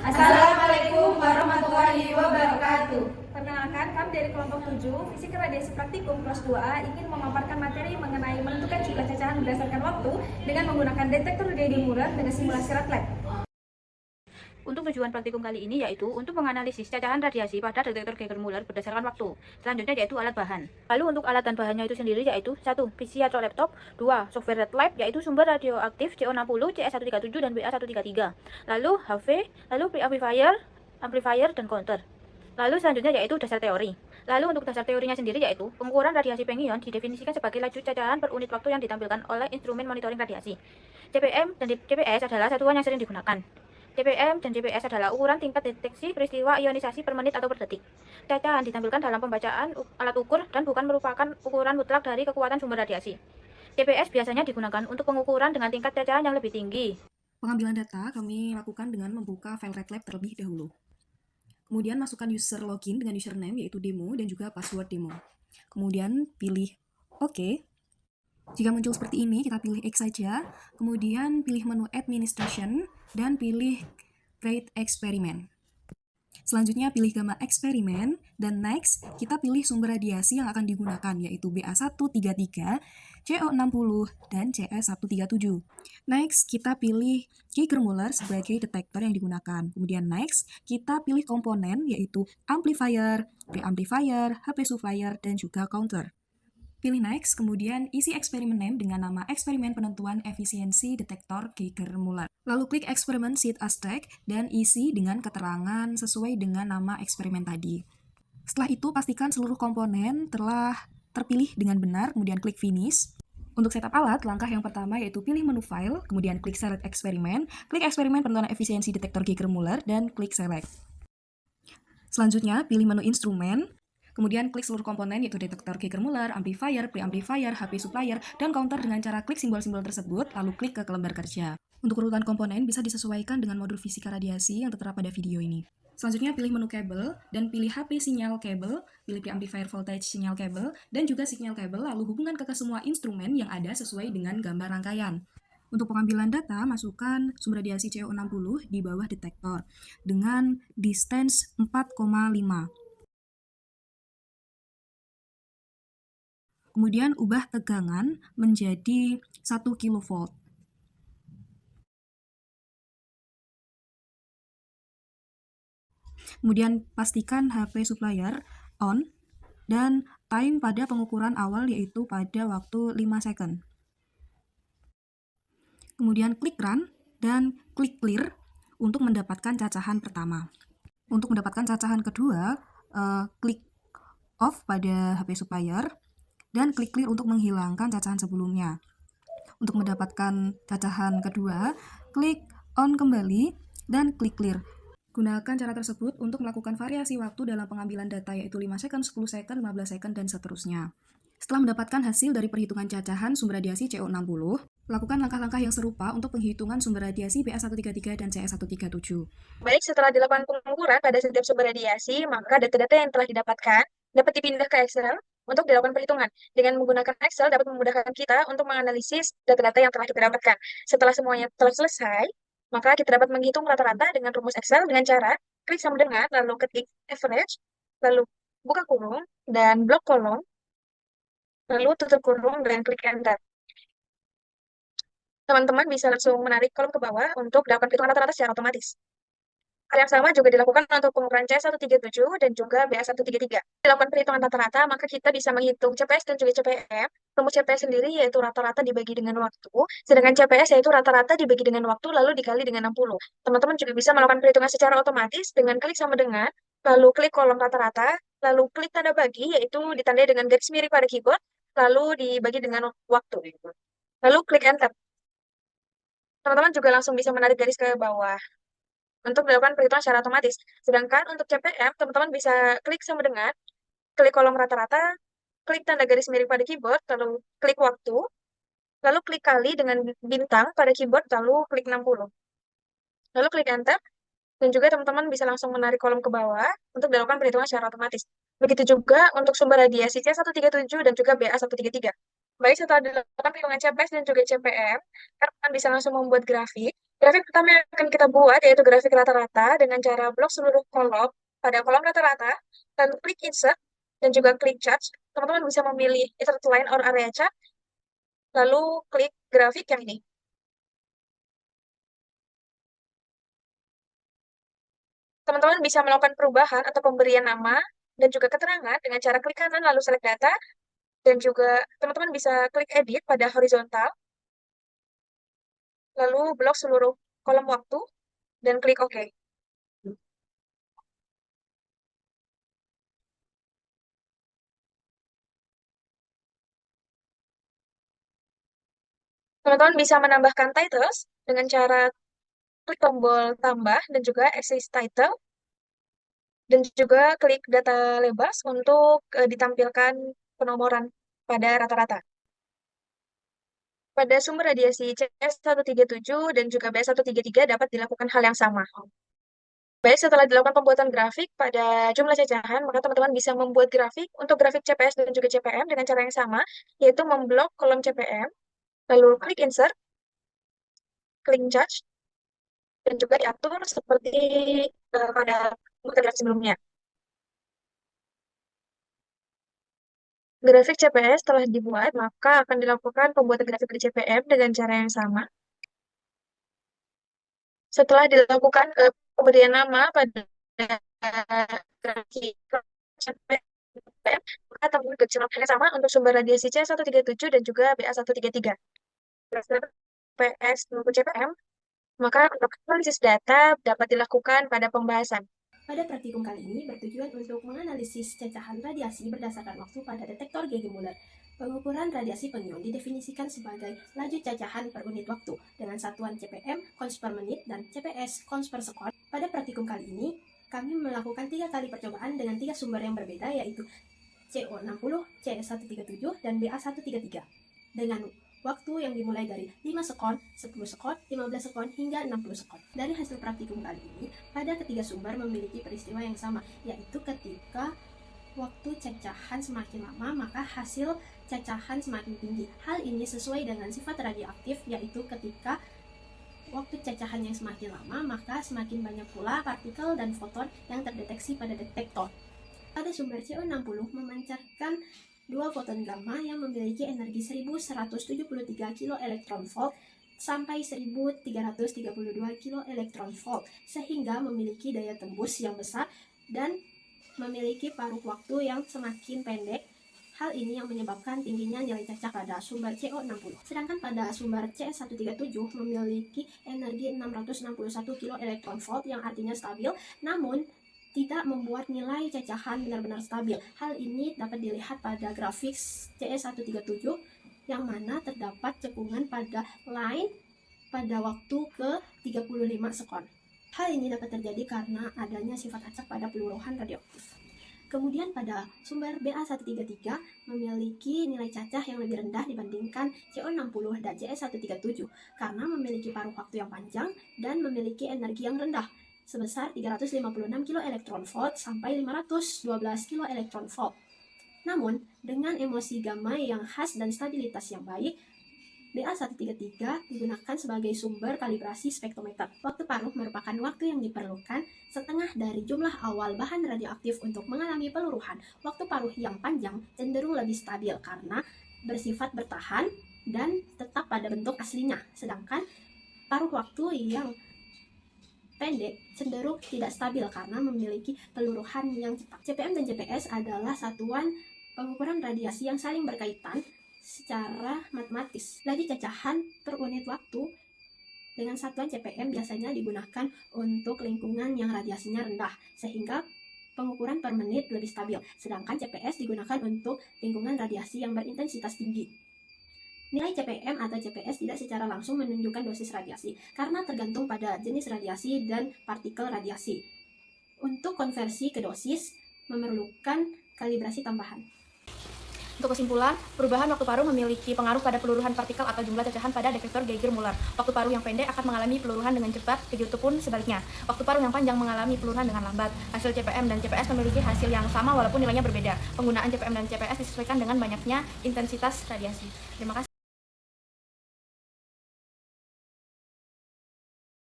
Assalamualaikum warahmatullahi wabarakatuh. Perkenalkan, kami dari kelompok 7, Fisika Radiasi Praktikum kelas 2A ingin memaparkan materi mengenai menentukan jumlah cacahan berdasarkan waktu dengan menggunakan detektor Gauge Muller dengan simulasi lab. Untuk tujuan praktikum kali ini yaitu untuk menganalisis cacahan radiasi pada detektor Geiger Muller berdasarkan waktu. Selanjutnya yaitu alat bahan. Lalu untuk alat dan bahannya itu sendiri yaitu 1. PC atau laptop, 2. Software lab yaitu sumber radioaktif CO60, CS137 dan BA133. Lalu HV, lalu amplifier dan counter. Lalu selanjutnya yaitu dasar teori. Lalu untuk dasar teorinya sendiri yaitu pengukuran radiasi pengion didefinisikan sebagai laju cacahan per unit waktu yang ditampilkan oleh instrumen monitoring radiasi. CPM dan CPS adalah satuan yang sering digunakan. CPM dan CPS adalah ukuran tingkat deteksi peristiwa ionisasi per menit atau per detik. Cacahan ditampilkan dalam pembacaan alat ukur dan bukan merupakan ukuran mutlak dari kekuatan sumber radiasi. CPS biasanya digunakan untuk pengukuran dengan tingkat cacahan yang lebih tinggi. Pengambilan data kami lakukan dengan membuka file RedLab terlebih dahulu. Kemudian masukkan user login dengan username yaitu demo dan juga password demo. Kemudian pilih OK. Jika muncul seperti ini, kita pilih X saja, kemudian pilih menu Administration, dan pilih Create Experiment. Selanjutnya pilih gamma eksperimen, dan next kita pilih sumber radiasi yang akan digunakan, yaitu BA133, CO60, dan CS137. Next, kita pilih Geiger Muller sebagai detektor yang digunakan. Kemudian next, kita pilih komponen, yaitu amplifier, preamplifier, HP supplier, dan juga counter. Pilih next, kemudian isi eksperimen name dengan nama eksperimen penentuan efisiensi detektor Geiger Muller. Lalu klik eksperimen sheet as tag dan isi dengan keterangan sesuai dengan nama eksperimen tadi. Setelah itu pastikan seluruh komponen telah terpilih dengan benar, kemudian klik finish. Untuk setup alat, langkah yang pertama yaitu pilih menu file, kemudian klik select eksperimen, klik eksperimen penentuan efisiensi detektor Geiger Muller, dan klik select. Selanjutnya, pilih menu instrumen, kemudian klik seluruh komponen yaitu detektor Geiger Muller, amplifier, preamplifier, HP supplier, dan counter dengan cara klik simbol-simbol tersebut, lalu klik ke lembar kerja. Untuk urutan komponen bisa disesuaikan dengan modul fisika radiasi yang tertera pada video ini. Selanjutnya pilih menu kabel, dan pilih HP sinyal kabel, pilih preamplifier voltage sinyal kabel, dan juga sinyal kabel, lalu hubungkan ke semua instrumen yang ada sesuai dengan gambar rangkaian. Untuk pengambilan data, masukkan sumber radiasi CO60 di bawah detektor dengan distance 4,5. Kemudian ubah tegangan menjadi 1 kV. Kemudian pastikan HP supplier on dan time pada pengukuran awal yaitu pada waktu 5 second. Kemudian klik run dan klik clear untuk mendapatkan cacahan pertama. Untuk mendapatkan cacahan kedua, klik off pada HP supplier dan klik clear untuk menghilangkan cacahan sebelumnya. Untuk mendapatkan cacahan kedua, klik on kembali dan klik clear. Gunakan cara tersebut untuk melakukan variasi waktu dalam pengambilan data yaitu 5 second, 10 second, 15 second, dan seterusnya. Setelah mendapatkan hasil dari perhitungan cacahan sumber radiasi CO60, lakukan langkah-langkah yang serupa untuk penghitungan sumber radiasi BA133 dan CS137. Baik, setelah dilakukan pengukuran pada setiap sumber radiasi, maka data-data yang telah didapatkan dapat dipindah ke Excel untuk dilakukan perhitungan. Dengan menggunakan Excel dapat memudahkan kita untuk menganalisis data-data yang telah kita dapatkan. Setelah semuanya telah selesai, maka kita dapat menghitung rata-rata dengan rumus Excel dengan cara klik sama dengan, lalu ketik average, lalu buka kurung, dan blok kolom, lalu tutup kurung, dan klik enter. Teman-teman bisa langsung menarik kolom ke bawah untuk dilakukan perhitungan rata-rata secara otomatis. Hal yang sama juga dilakukan untuk pengukuran C137 dan juga BA133. Dilakukan perhitungan rata-rata, maka kita bisa menghitung CPS dan juga CPM. Rumus CPS sendiri yaitu rata-rata dibagi dengan waktu, sedangkan CPS yaitu rata-rata dibagi dengan waktu lalu dikali dengan 60. Teman-teman juga bisa melakukan perhitungan secara otomatis dengan klik sama dengan, lalu klik kolom rata-rata, lalu klik tanda bagi, yaitu ditandai dengan garis miring pada keyboard, lalu dibagi dengan waktu. Lalu klik enter. Teman-teman juga langsung bisa menarik garis ke bawah untuk dilakukan perhitungan secara otomatis. Sedangkan untuk CPM, teman-teman bisa klik sama dengan, klik kolom rata-rata, klik tanda garis miring pada keyboard, lalu klik waktu, lalu klik kali dengan bintang pada keyboard, lalu klik 60. Lalu klik enter, dan juga teman-teman bisa langsung menarik kolom ke bawah untuk dilakukan perhitungan secara otomatis. Begitu juga untuk sumber radiasi C137 dan juga BA133. Baik, setelah dilakukan perhitungan CPS dan juga CPM, teman bisa langsung membuat grafik Grafik pertama yang akan kita buat yaitu grafik rata-rata dengan cara blok seluruh kolom pada kolom rata-rata, lalu klik insert, dan juga klik charts. Teman-teman bisa memilih insert line or area chart, lalu klik grafik yang ini. Teman-teman bisa melakukan perubahan atau pemberian nama dan juga keterangan dengan cara klik kanan lalu select data, dan juga teman-teman bisa klik edit pada horizontal, lalu blok seluruh kolom waktu, dan klik OK. Teman-teman bisa menambahkan titles dengan cara klik tombol tambah dan juga access title, dan juga klik data lebas untuk ditampilkan penomoran pada rata-rata. Pada sumber radiasi CS137 dan juga BS133 dapat dilakukan hal yang sama. Baik, setelah dilakukan pembuatan grafik pada jumlah cacahan, maka teman-teman bisa membuat grafik untuk grafik CPS dan juga CPM dengan cara yang sama, yaitu memblok kolom CPM, lalu klik insert, klik charge, dan juga diatur seperti pada grafik sebelumnya. Grafik CPS telah dibuat, maka akan dilakukan pembuatan grafik di CPM dengan cara yang sama. Setelah dilakukan pemberian nama pada grafik CPM, maka teman kecil yang sama untuk sumber radiasi C137 dan juga BA133. Grafik PS maupun CPM, maka untuk analisis data dapat dilakukan pada pembahasan. Pada praktikum kali ini bertujuan untuk menganalisis cacahan radiasi berdasarkan waktu pada detektor Geiger-Müller. Pengukuran radiasi pengion didefinisikan sebagai laju cacahan per unit waktu dengan satuan CPM, cons per menit, dan CPS, cons per sekon. Pada praktikum kali ini, kami melakukan 3 kali percobaan dengan 3 sumber yang berbeda, yaitu CO60, CS137, dan BA133. Dengan waktu yang dimulai dari 5 sekon, 10 sekon, 15 sekon, hingga 60 sekon. Dari hasil praktikum kali ini, pada ketiga sumber memiliki peristiwa yang sama, yaitu ketika waktu cacahan semakin lama, maka hasil cacahan semakin tinggi. Hal ini sesuai dengan sifat radioaktif, yaitu ketika waktu cacahan yang semakin lama, maka semakin banyak pula partikel dan foton yang terdeteksi pada detektor. Pada sumber CO60 memancarkan 2 foton gamma yang memiliki energi 1173 kV sampai 1332 kV, sehingga memiliki daya tembus yang besar dan memiliki paruh waktu yang semakin pendek. Hal ini yang menyebabkan tingginya nilai cacah pada sumber CO60. Sedangkan pada sumber CS137 memiliki energi 661 kV yang artinya stabil, namun tidak membuat nilai cacahan benar-benar stabil. Hal ini dapat dilihat pada grafik CS137 yang mana terdapat cekungan pada line pada waktu ke 35 sekon. Hal ini dapat terjadi karena adanya sifat acak pada peluruhan radioaktif. Kemudian pada sumber BA133 memiliki nilai cacah yang lebih rendah dibandingkan CO60 dan CS137 karena memiliki paruh waktu yang panjang dan memiliki energi yang rendah sebesar 356 kV sampai 512 kV. Namun, dengan emosi gamma yang khas dan stabilitas yang baik, BA133 digunakan sebagai sumber kalibrasi spektrometer. Waktu paruh merupakan waktu yang diperlukan setengah dari jumlah awal bahan radioaktif untuk mengalami peluruhan. Waktu paruh yang panjang cenderung lebih stabil karena bersifat bertahan dan tetap pada bentuk aslinya, sedangkan paruh waktu yang pendek cenderung tidak stabil karena memiliki peluruhan yang cepat. CPM dan CPS adalah satuan pengukuran radiasi yang saling berkaitan secara matematis. Laju cacahan per unit waktu dengan satuan CPM biasanya digunakan untuk lingkungan yang radiasinya rendah, sehingga pengukuran per menit lebih stabil. Sedangkan CPS digunakan untuk lingkungan radiasi yang berintensitas tinggi. Nilai CPM atau CPS tidak secara langsung menunjukkan dosis radiasi, karena tergantung pada jenis radiasi dan partikel radiasi. Untuk konversi ke dosis, memerlukan kalibrasi tambahan. Untuk kesimpulan, perubahan waktu paruh memiliki pengaruh pada peluruhan partikel atau jumlah cacahan pada detektor Geiger-Müller. Waktu paruh yang pendek akan mengalami peluruhan dengan cepat, begitu pun sebaliknya. Waktu paruh yang panjang mengalami peluruhan dengan lambat. Hasil CPM dan CPS memiliki hasil yang sama walaupun nilainya berbeda. Penggunaan CPM dan CPS disesuaikan dengan banyaknya intensitas radiasi. Terima kasih.